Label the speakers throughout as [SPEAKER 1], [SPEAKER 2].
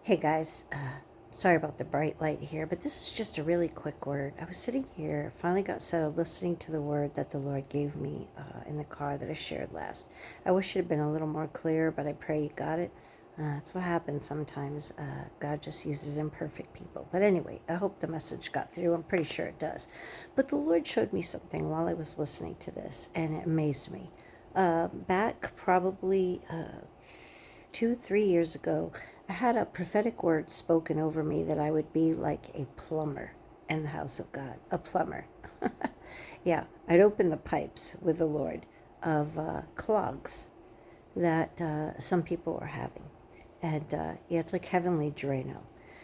[SPEAKER 1] Hey guys, sorry about the bright light here, but this is just a really quick word. I was sitting here, finally got settled, listening to the word that the Lord gave me in the car that I shared last. I wish it had been a little more clear, but I pray you got it. That's what happens sometimes. God just uses imperfect people. But anyway, I hope the message got through. I'm pretty sure it does. But the Lord showed me something while I was listening to this, and it amazed me. Back probably 2, 3 years ago, I had a prophetic word spoken over me that I would be like a plumber in the house of God. A plumber. Yeah, I'd open the pipes with the Lord of clogs that some people are having. And yeah, it's like heavenly Draino.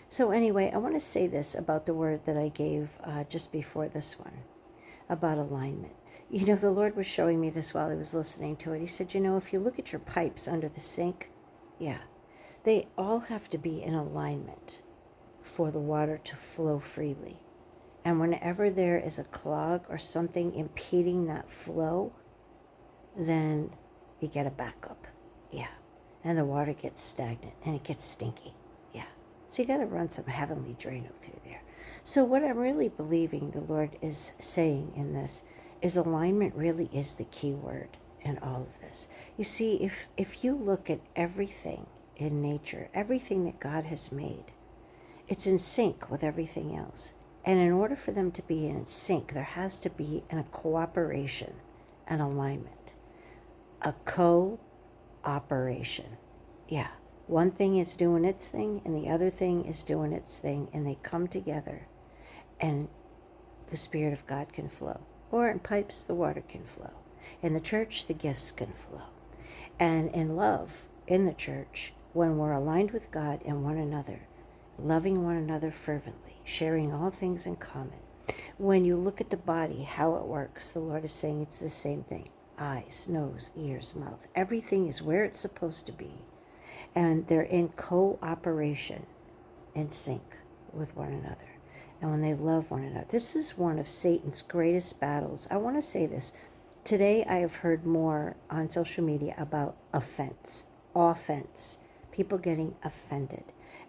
[SPEAKER 1] So, anyway, I want to say this about the word that I gave just before this one about alignment. You know, the Lord was showing me this while I was listening to it. He said, if you look at your pipes under the sink, yeah, they all have to be in alignment for the water to flow freely. And whenever there is a clog or something impeding that flow, then you get a backup. Yeah. And the water gets stagnant and it gets stinky. Yeah. So you got to run some heavenly Drano through there. So what I'm really believing the Lord is saying in this is alignment really is the key word in all of this. You see, if you look at everything in nature, everything that God has made, it's in sync with everything else. And in order for them to be in sync, there has to be a cooperation, an alignment, a co-operation. Yeah. One thing is doing its thing and the other thing is doing its thing, and they come together and the Spirit of God can flow. Or in pipes, the water can flow. In the church, the gifts can flow. And in love, in the church, when we're aligned with God and one another, loving one another fervently, sharing all things in common. When you look at the body, how it works, the Lord is saying it's the same thing. Eyes, nose, ears, mouth. Everything is where it's supposed to be. And they're in cooperation, in sync with one another. And when they love one another. This is one of Satan's greatest battles. I want to say this. Today I have heard more on social media about offense, people getting offended.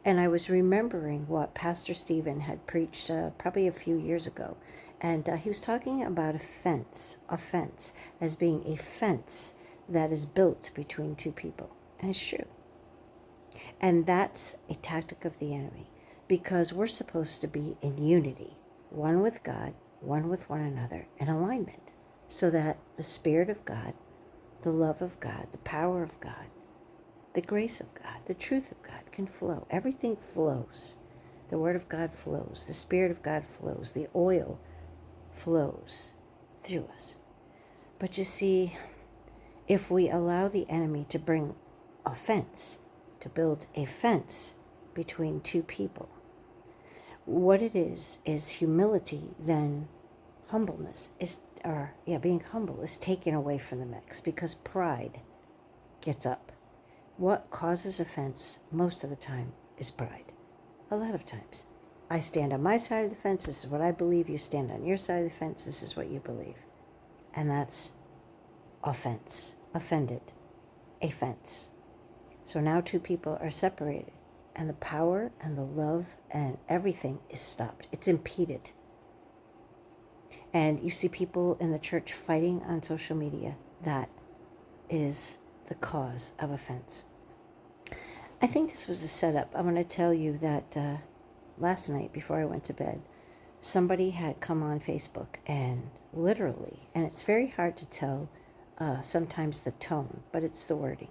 [SPEAKER 1] And I was remembering what Pastor Stephen had preached probably a few years ago. And he was talking about offense as being a fence that is built between two people. And it's true. And that's a tactic of the enemy, because we're supposed to be in unity, one with God, one with one another, in alignment, so that the Spirit of God, the love of God, the power of God, the grace of God, the truth of God can flow. Everything flows. The Word of God flows. The Spirit of God flows. The oil flows through us. But you see, if we allow the enemy to bring offense, to build a fence between two people, what it is humility, then humbleness being humble is taken away from the mix, because pride gets up. What causes offense most of the time is pride. A lot of times. I stand on my side of the fence. This is what I believe. You stand on your side of the fence. This is what you believe. And that's offense. Offended. A fence. So now two people are separated. And the power and the love and everything is stopped. It's impeded. And you see people in the church fighting on social media. That is the cause of offense. I think this was a setup. I'm going to tell you that last night before I went to bed, somebody had come on Facebook and literally, and it's very hard to tell sometimes the tone, but it's the wording.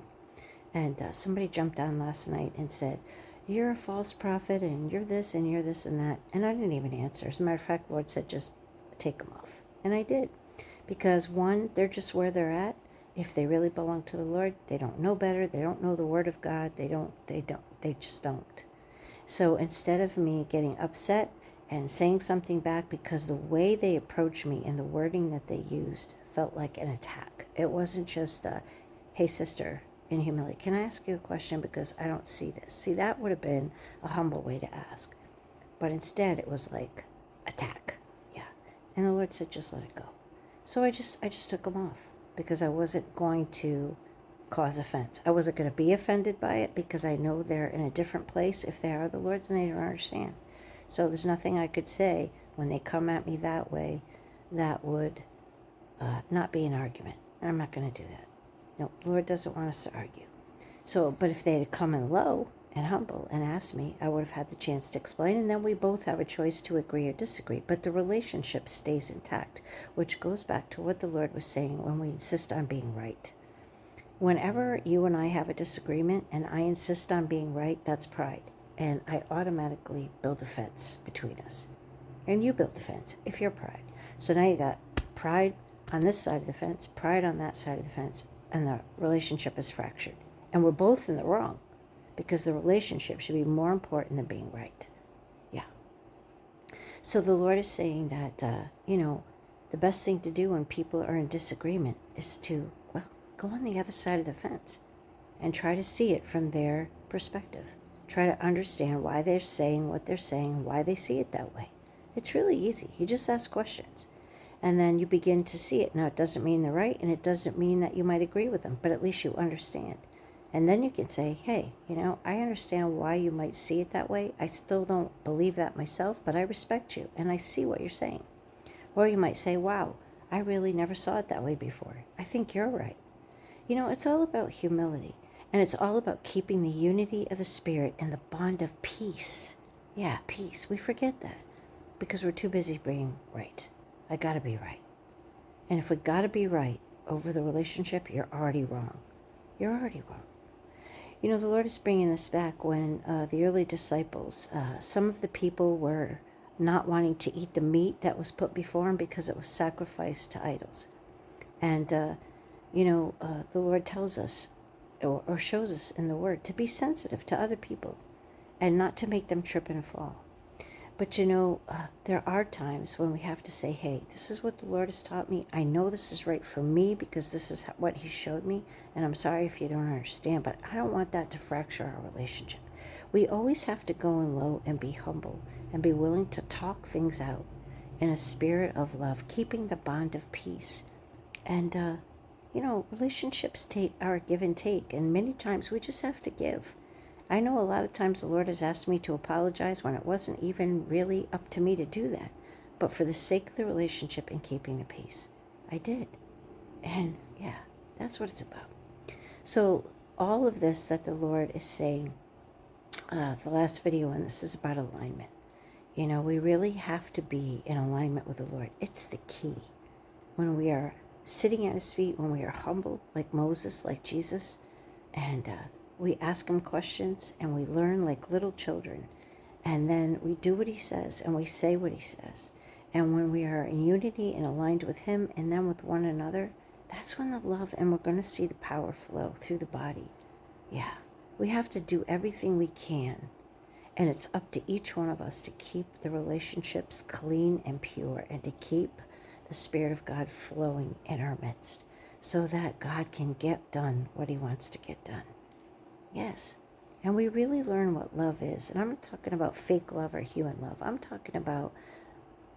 [SPEAKER 1] And somebody jumped on last night and said, "You're a false prophet and you're this and you're this and that." And I didn't even answer. As a matter of fact, Lord said, just take them off. And I did. Because one, they're just where they're at. If they really belong to the Lord, they don't know better. They don't know the Word of God. They just don't. So instead of me getting upset and saying something back, because the way they approached me and the wording that they used felt like an attack. It wasn't just, "Hey sister," in humility, "Can I ask you a question, because I don't see this." See, that would have been a humble way to ask. But instead it was like attack. Yeah. And the Lord said, just let it go. So I just took them off, because I wasn't going to cause offense. I wasn't going to be offended by it because I know they're in a different place if they are the Lord's and they don't understand. So there's nothing I could say when they come at me that way that would not be an argument. And I'm not going to do that. No, the Lord doesn't want us to argue. So, but if they had come in low and humble and asked me, I would have had the chance to explain, and then we both have a choice to agree or disagree. But the relationship stays intact, which goes back to what the Lord was saying when we insist on being right. Whenever you and I have a disagreement and I insist on being right, that's pride. And I automatically build a fence between us. And you build a fence if you're pride. So now you got pride on this side of the fence, pride on that side of the fence, and the relationship is fractured. And we're both in the wrong because the relationship should be more important than being right. Yeah. So the Lord is saying that, the best thing to do when people are in disagreement is to, go on the other side of the fence and try to see it from their perspective. Try to understand why they're saying what they're saying, why they see it that way. It's really easy. You just ask questions. And then you begin to see it. Now, it doesn't mean they're right, and it doesn't mean that you might agree with them, but at least you understand. And then you can say, hey, I understand why you might see it that way. I still don't believe that myself, but I respect you, and I see what you're saying. Or you might say, wow, I really never saw it that way before. I think you're right. It's all about humility, and it's all about keeping the unity of the Spirit and the bond of peace. Yeah, peace. We forget that because we're too busy being right. I got to be right. And if we got to be right over the relationship, you're already wrong. You're already wrong. The Lord is bringing this back when the early disciples, some of the people were not wanting to eat the meat that was put before them because it was sacrificed to idols. And, the Lord tells us or shows us in the Word to be sensitive to other people and not to make them trip and fall. But, there are times when we have to say, hey, this is what the Lord has taught me. I know this is right for me because this is what He showed me. And I'm sorry if you don't understand, but I don't want that to fracture our relationship. We always have to go in low and be humble and be willing to talk things out in a spirit of love, keeping the bond of peace. And, relationships are give and take. And many times we just have to give. I know a lot of times the Lord has asked me to apologize when it wasn't even really up to me to do that. But for the sake of the relationship and keeping the peace, I did. And yeah, that's what it's about. So all of this that the Lord is saying, the last video on this is about alignment. We really have to be in alignment with the Lord. It's the key. When we are sitting at His feet, when we are humble like Moses, like Jesus, and we ask Him questions and we learn like little children. And then we do what He says and we say what He says. And when we are in unity and aligned with Him and then with one another, that's when the love, and we're going to see the power flow through the body. Yeah, we have to do everything we can. And it's up to each one of us to keep the relationships clean and pure and to keep the Spirit of God flowing in our midst so that God can get done what He wants to get done. Yes. And we really learn what love is. And I'm not talking about fake love or human love. I'm talking about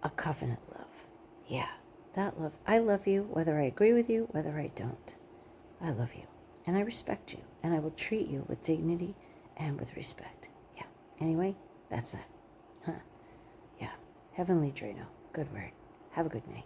[SPEAKER 1] a covenant love. Yeah, that love. I love you whether I agree with you, whether I don't. I love you. And I respect you. And I will treat you with dignity and with respect. Yeah. Anyway, that's that. Yeah. Heavenly Draino. Good word. Have a good night.